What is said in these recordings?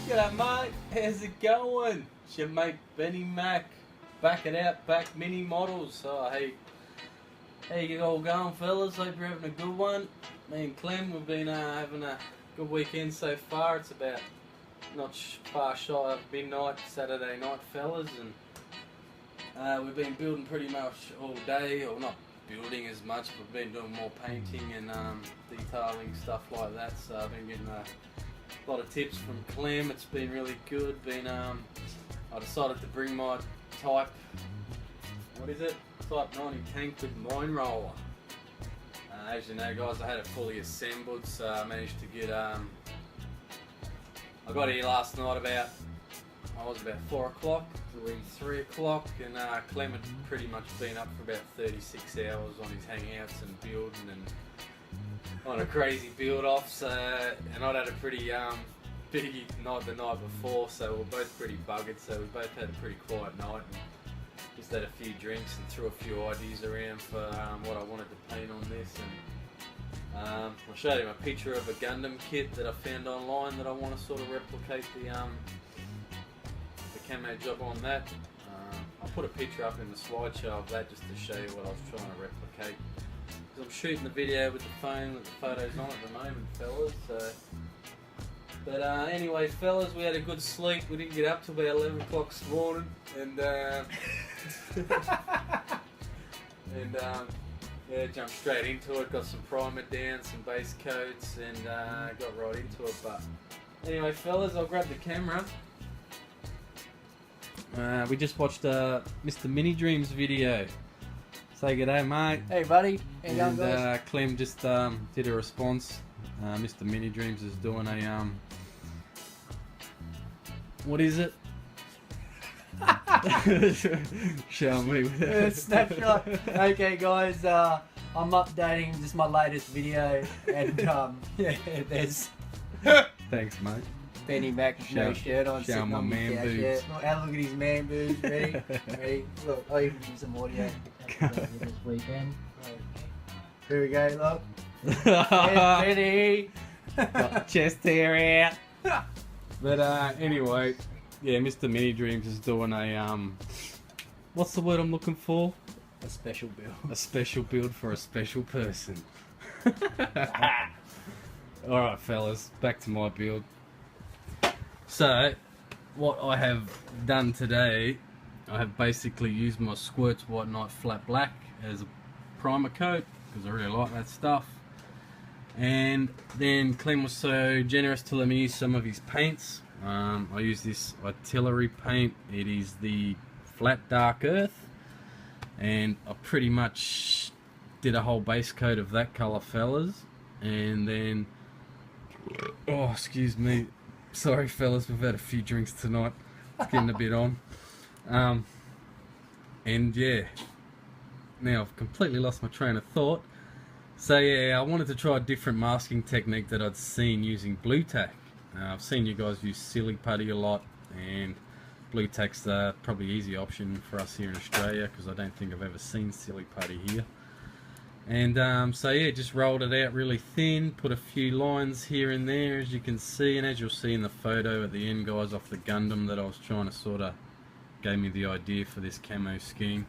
G'day mate, how's it going? It's your mate Benny Mac, back at Outback Mini Models. So hey, how you all going fellas? Hope you're having a good one. Me and Clem, we've been having a good weekend so far. It's about not far shy of midnight Saturday night fellas, and we've been building pretty much all day, or not building as much, but we've been doing more painting and detailing, stuff like that. So I've been getting a lot of tips from Clem. It's been really good. I decided to bring my Type 90 tank with mine roller. As you know guys, I had it fully assembled, so I managed to get, I got here last night about 4 o'clock, 3 o'clock, and Clem had pretty much been up for about 36 hours on his hangouts and building and on a crazy build off. So, and I'd had a pretty big night the night before, so we were both pretty buggered, so we both had a pretty quiet night and just had a few drinks and threw a few ideas around for what I wanted to paint on this. And I showed him a picture of a Gundam kit that I found online that I want to sort of replicate the camo job on that. I'll put a picture up in the slideshow of that just to show you what I was trying to replicate. Because I'm shooting the video with the phone with the photos on at the moment, fellas. So, but anyway, fellas, we had a good sleep. We didn't get up till about 11 o'clock this morning, and yeah, jumped straight into it. Got some primer down, some base coats, and got right into it. But anyway, fellas, I'll grab the camera. We just watched Mr. Mini Dreams video. Say good day, mate. Hey, buddy. How you going, guys? And Clem just did a response. Mr. Mini Dreams is doing a what is it? Show me. Snapshot. Okay, guys. I'm updating just my latest video, and yeah, there's Thanks, mate. Benny Mac, no shirt on, show sitting my on the man couch. boobs. Yeah. Have a look at his man boobs. Ready? Ready? Look, I'll even give you some audio. This weekend. Here we go. Look. There's Benny. Got chest hair out. But anyway, yeah, Mr. Mini Dreams is doing a what's the word I'm looking for? A special build. A special build for a special person. Alright fellas, back to my build. So, what I have done today, I have basically used my Squirts White Knight Flat Black as a primer coat, because I really like that stuff. And then Clem was so generous to let me use some of his paints. I use this artillery paint. It is the Flat Dark Earth, and I pretty much did a whole base coat of that colour, fellas. And then, oh excuse me, sorry fellas, we've had a few drinks tonight, it's getting a bit on. And yeah, now I've completely lost my train of thought. So yeah, I wanted to try a different masking technique that I'd seen using blue tack. I've seen you guys use silly putty a lot, and blue tack's the probably easy option for us here in Australia, because I don't think I've ever seen silly putty here. And so yeah, just rolled it out really thin, put a few lines here and there as you can see, and as you'll see in the photo at the end guys, off the Gundam that I was trying to sort of gave me the idea for this camo scheme.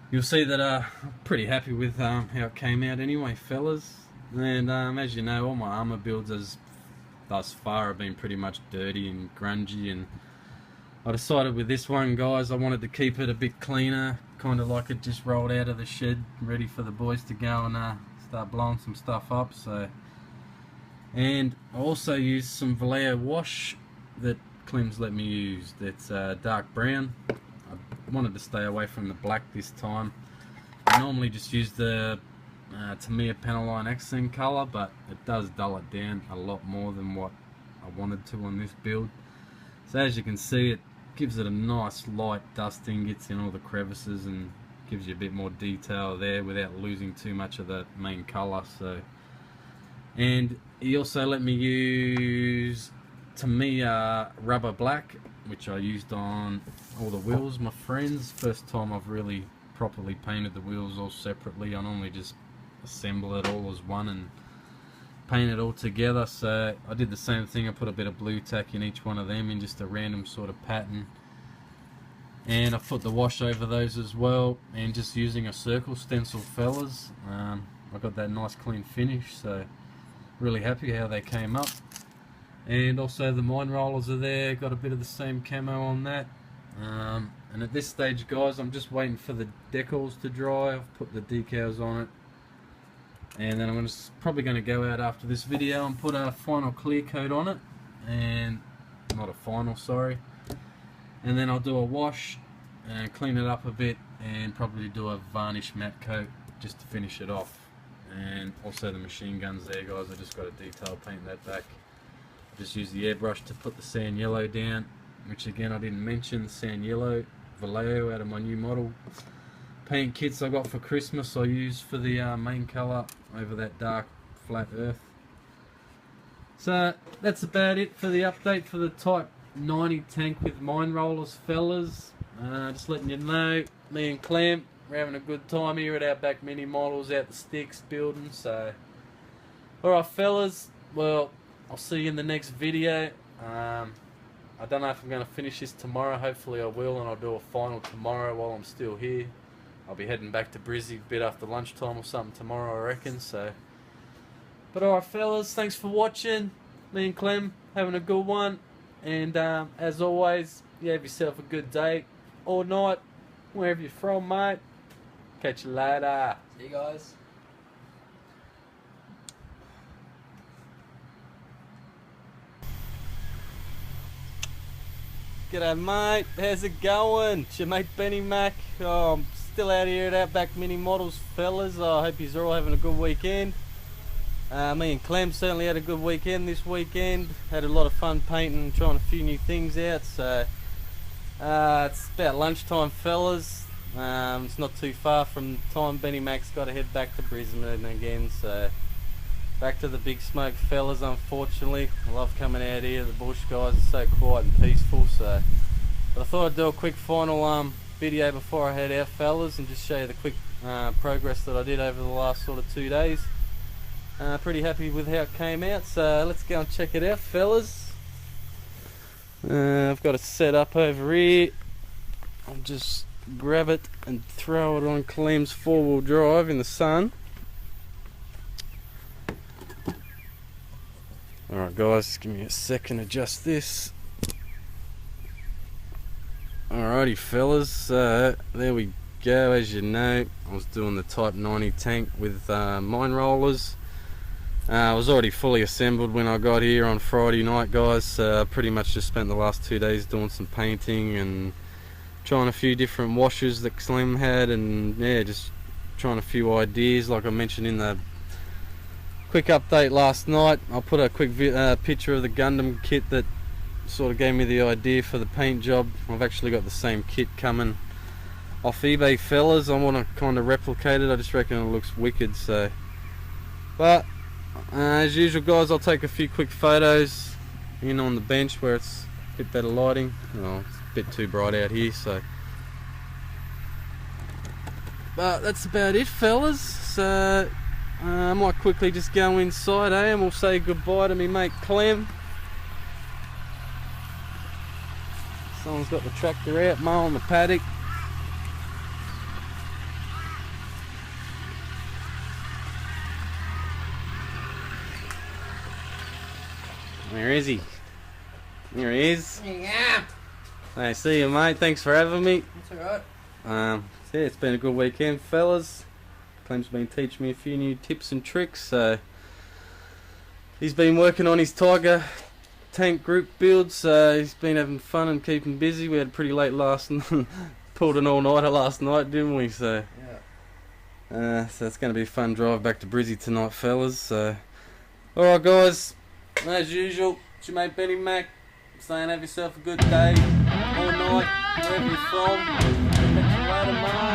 You'll see that I'm pretty happy with how it came out anyway, fellas. And as you know, all my armour builds thus far have been pretty much dirty and grungy, and I decided with this one, guys, I wanted to keep it a bit cleaner, kind of like it just rolled out of the shed, ready for the boys to go and start blowing some stuff up. So, and I also used some Vallejo wash that Clem's let me use. That's dark brown. I wanted to stay away from the black this time. I normally just use the Tamiya Panaline accent colour, but it does dull it down a lot more than what I wanted to on this build. So as you can see, it gives it a nice light dusting, gets in all the crevices and gives you a bit more detail there without losing too much of the main colour. So, and he also let me use Tamiya Rubber Black, which I used on all the wheels, my friends. First time I've really properly painted the wheels all separately. I normally just assemble it all as one and paint it all together. So I did the same thing. I put a bit of blue tack in each one of them in just a random sort of pattern, and I put the wash over those as well, and just using a circle stencil, fellas. I got that nice clean finish, so really happy how they came up. And also the mine rollers are there, got a bit of the same camo on that. And at this stage, guys, I'm just waiting for the decals to dry. I've put the decals on it, and then I'm probably going to go out after this video and put a final clear coat on it, and not a final, sorry, and then I'll do a wash and clean it up a bit, and probably do a varnish matte coat just to finish it off. And also the machine guns there, guys, I just got a detail paint that back. I just used the airbrush to put the sand yellow down, which again I didn't mention, the sand yellow Vallejo out of my new model paint kits I got for Christmas. I used for the main colour over that dark flat earth. So that's about it for the update for the Type 90 tank with mine rollers, fellas. Just letting you know, me and Clem, we're having a good time here at Outback Mini Models out the sticks building. So alright fellas, well, I'll see you in the next video. I don't know if I'm going to finish this tomorrow. Hopefully I will, and I'll do a final tomorrow while I'm still here. I'll be heading back to Brizzy a bit after lunchtime or something tomorrow, I reckon. So, but alright fellas, thanks for watching. Me and Clem having a good one, and as always, you have yourself a good day or night, wherever you're from, mate. Catch you later. See you guys. G'day mate, how's it going? It's your mate Benny Mac. I'm still out here at Outback Mini Models, fellas. I hope you're all having a good weekend. Me and Clem certainly had a good weekend this weekend. Had a lot of fun painting and trying a few new things out. So it's about lunchtime, fellas. It's not too far from the time Benny Mac's got to head back to Brisbane again. So back to the big smoke, fellas. Unfortunately, I love coming out here. The bush, guys, it's so quiet and peaceful. So, but I thought I'd do a quick final video before I head out, fellas, and just show you the quick progress that I did over the last sort of 2 days. Pretty happy with how it came out. So let's go and check it out, fellas. I've got it set up over here. I'll just grab it and throw it on Clem's 4-wheel drive in the sun. Alright guys, just give me a second to adjust this. Alrighty fellas, there we go. As you know, I was doing the Type 90 tank with mine rollers. I was already fully assembled when I got here on Friday night, guys. Pretty much just spent the last 2 days doing some painting and trying a few different washes that Clem had, and yeah, just trying a few ideas like I mentioned in the quick update last night. I'll put a quick picture of the Gundam kit that sort of gave me the idea for the paint job. I've actually got the same kit coming off eBay, fellas. I want to kind of replicate it. I just reckon it looks wicked. So, but as usual, guys, I'll take a few quick photos in on the bench where it's a bit better lighting. Oh, it's a bit too bright out here, so. But that's about it, fellas. So I might quickly just go inside, and we'll say goodbye to me mate Clem. Someone's got the tractor out mowing the paddock. Where is he? Here he is. Yeah. Hey, see you mate, thanks for having me. That's alright. Yeah, it's been a good weekend, fellas. Clem's been teaching me a few new tips and tricks. So he's been working on his Tiger tank group build, so he's been having fun and keeping busy. We had pretty late last night, pulled an all-nighter last night, didn't we? So yeah. So it's going to be a fun drive back to Brizzy tonight, fellas. So alright guys, as usual, it's your mate Benny Mac saying have yourself a good day or night, wherever you're from. Catch you later, mate.